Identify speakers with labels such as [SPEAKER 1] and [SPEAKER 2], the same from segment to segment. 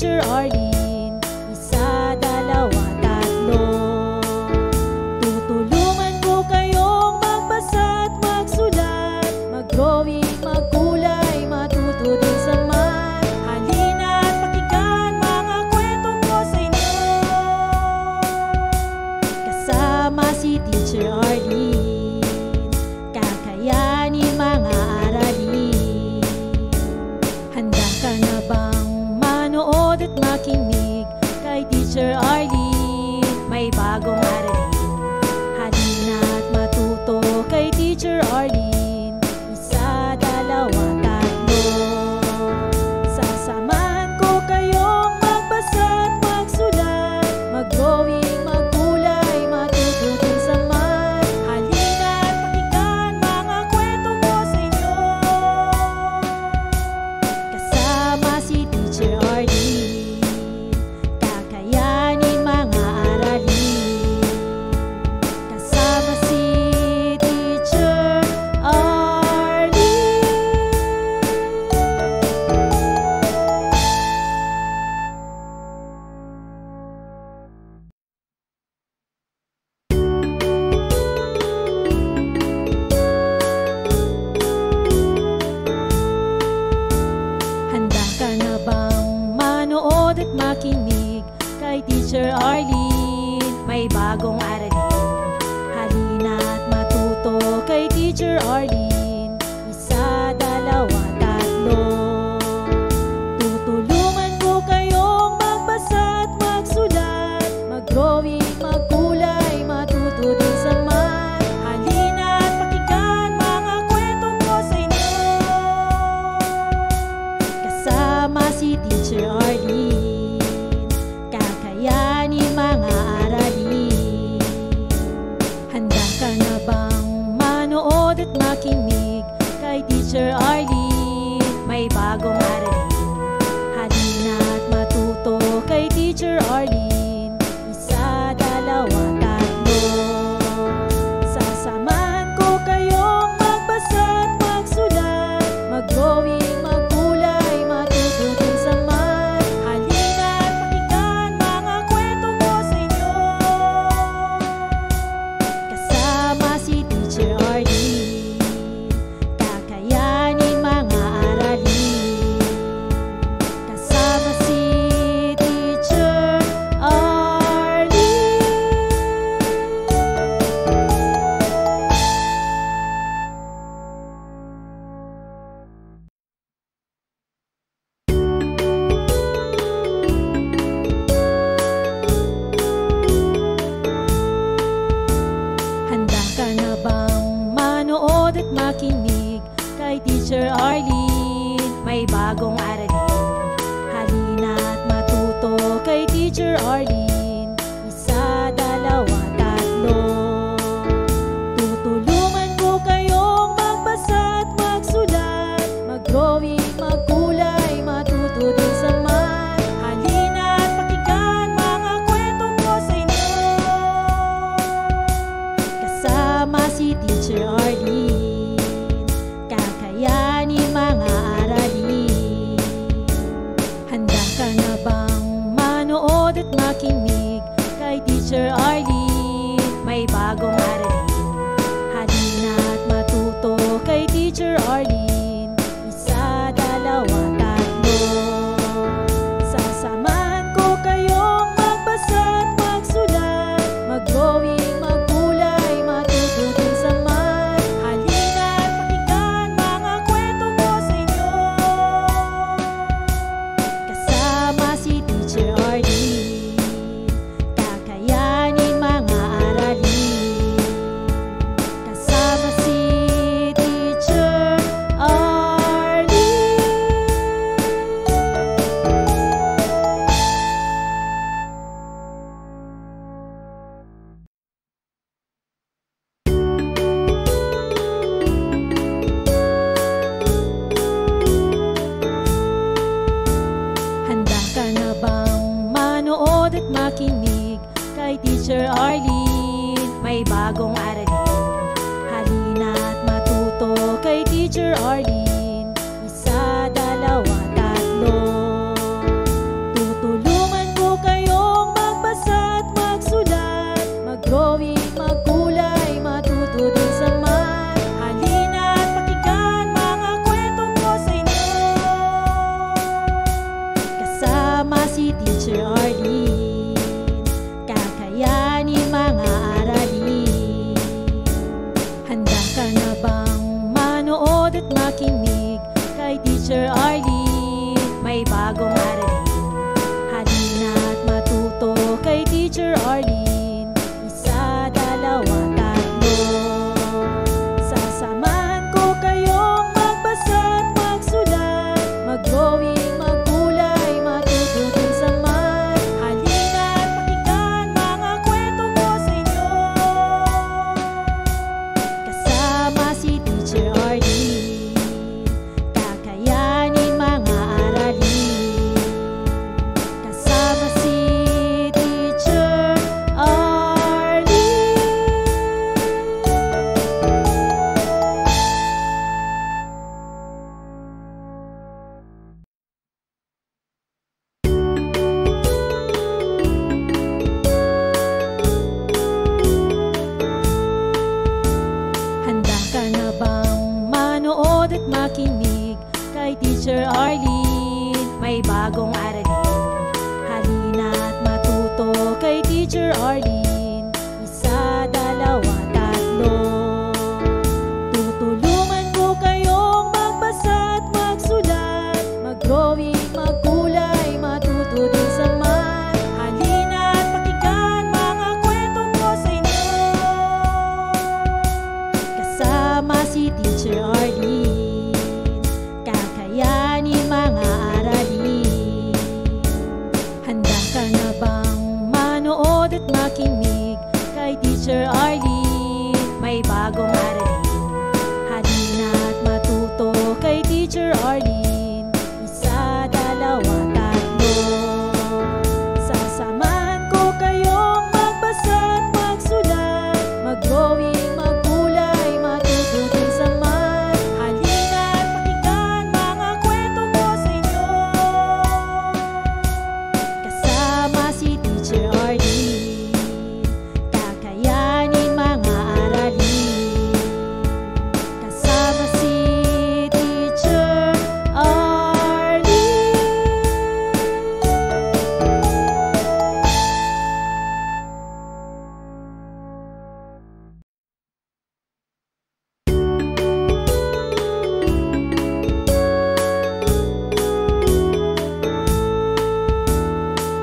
[SPEAKER 1] Teacher Arlene. Isa, dalawa, tatlo. Tutulungan ko kayong magbasa at magsulat, mag-drawing, magkulay, matuto din sa math. Halina at pakinggan mga kwento ko sa inyo. Kasama si Teacher Arlene, kakayanin mga aralin. Handa ka na bang manood at makinig kay Teacher Arlene? May bagong aralin. Halina at matuto kay Teacher Arlene. Isa, dalawa, tatlo. Sasamahan ko kayong magbasa at magsulat, mag-drawing, magkulay, matuto din sa math. Halina at pakinggan mga kwento ko sa inyo. Kasama si Teacher Arlene, kakayanin mga aralin. Kasama si Teacher Arlene. Handa ka na bang manood at makinig kay Teacher Arlene? May bagong aralin. Halina at matuto kay Teacher Arlene. Isa, dalawa, tatlo. Tutulungan ko kayong magbasa at magsulat, mag-drawing, magkulay, matuto din sa math. Halina at pakinggan mga kwento ko sa inyo. Kasama si Teacher Arlene, kakayanin mga aralin. Handa ka na bang manood at makinig kay Teacher Arlene? May bagong aralin. Halina at matuto kay Teacher Arlene. Isa, dalawa, tatlo. Sasamahan ko kayong magbasa at magsulat, mag-drawing, magkulay, matuto din sa math. Halina at pakinggan mga kwento ko sa inyo. Kasama si Teacher Arlene, kakayanin mga aralin. Kasama si Teacher Arlene. Handa ka na bang manood at makinig kay Teacher Arlene? May bagong aralin. Halina at matuto kay Teacher Arlene. Isa, dalawa, tatlo. Tutulungan ko kayong magbasa at magsulat, mag-drawing, magkulay, matuto din sa math. Halina at pakinggan mga kwento ko sa inyo. Kasama si Teacher Arlene, kakayanin mga aralin. Handa ka na bang manood at makinig kay Teacher Arlene? May bagong aralin. Halina at matuto kay Teacher Arlene. Isa, dalawa, tatlo. Sasamahan ko kayong magbasa at magsulat, mag-drawing, magkulay, matuto din sa math. Halina at pakinggan mga kwento ko sa inyo. Kasama si Teacher Arlene, kakayanin mga aralin. Kasama si Teacher Arlene. Handa ka na bang manood at makinig kay Teacher Arlene? May bagong aralin. Halina at matuto kay Teacher Arlene. Isa, dalawa, tatlo. manood at makinig kay Teacher Arlene. May bagong aralin, halina't matuto kay Teacher Arlene. Isa, dalawa, tatlo. Sasamahan ko kayong magbasa at magsulat, mag-drawing, magkulay, matuto din sa math. Halina't pakinggan mga kwento ko sa inyo, kasama si Teacher Arlene. Kakayanin mga aralin, kasama si Teacher Arlene. Handa ka na bang manood at makinig kay Teacher Arlene? May bagong aralin, halina't matuto kay Teacher Arlene. Isa, dalawa, tatlo. Tutulungan ko kayong magbasa at magsulat, mag-drawing, magkulay, matuto din sa math. Halina't pakinggan mga kwento ko sa inyo, kasama si Teacher Arlene. Kakayanin mga aralin. Handa ka na bang manood at makinig kay Teacher Arlene? May bagong aralin, halina't matuto kay Teacher Arlene. Isa, dalawa, tatlo. Sasamahan ko kayong magbasa at magsulat, mag-drawing, magkulay, matuto din sa math. Halina't pakinggan mga kwento ko sa inyo, kasama si Teacher Arlene. Kakayanin mga aralin, kasama si Teacher Arlene.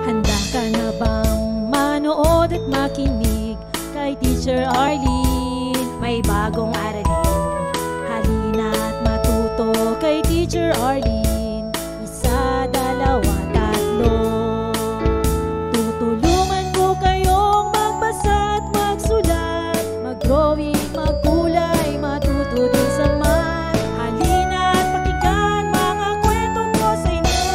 [SPEAKER 1] Handa ka na bang manood at makinig kay Teacher Arlene? May bagong aralin, halina't matuto kay Teacher Arlene. Isa, dalawa, tatlo. Tutulungan ko kayong magbasa at magsulat, mag-drawing, magkulay, matuto din sa math. Halina't pakinggan mga kwento ko sa inyo,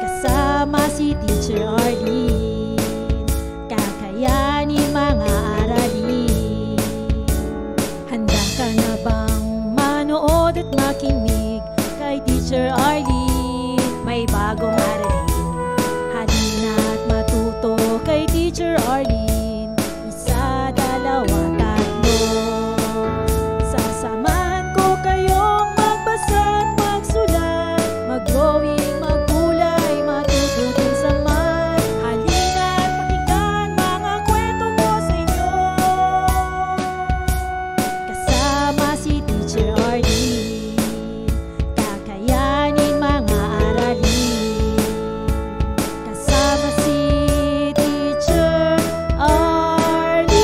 [SPEAKER 1] kasama si Teacher Arlene. Kakayanin mga aralin. Handa ka na bang manood at makinig kay Teacher Arlene? May bagong aralin, halina't matuto kay Teacher Arlene. Isa, dalawa, tatlo. Sasamahan ko kayong magbasa at magsulat, mag-drawing, magkulay, matuto din sa math. Halina't pakinggan mga kwento ko sa inyo, kasama si Teacher Arlene. Kakayanin mga aralin, kasama si Teacher Arlene.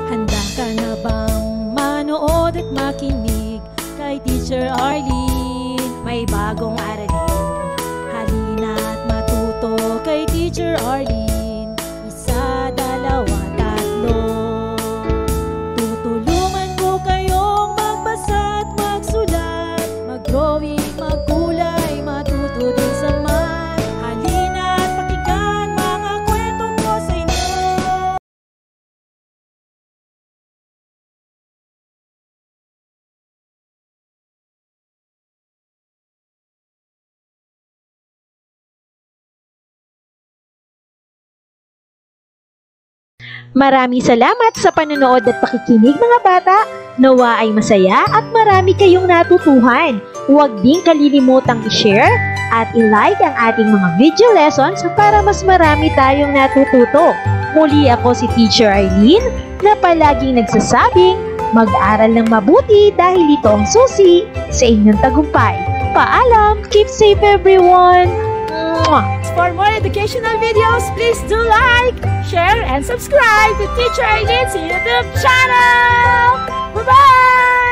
[SPEAKER 1] Handa ka na bang manood at makinig kay Teacher Arlene? May bagong aralin, halina't matuto kay Teacher Arlene. Isa, dalawa, tatlo. Tutulungan ko kayong magbasa at magsulat, mag-drawing, magkulay, matuto din sa math. Halina't pakinggan mga kwento ko sa inyo, Maraming salamat sa panonood at pakikinig mga bata. Nawa ay masaya at marami kayong natutuhan. Huwag din kalilimutang i-share at i-like ang ating mga video lessons para mas marami tayong natututo. Muli ako si Teacher Arlene na palaging nagsasabing mag-aral ng mabuti dahil ito ang susi sa inyong tagumpay. Paalam! Keep safe everyone! For more educational videos, please do like, share, and subscribe to Teacher Arlene's YouTube channel! Bye-bye!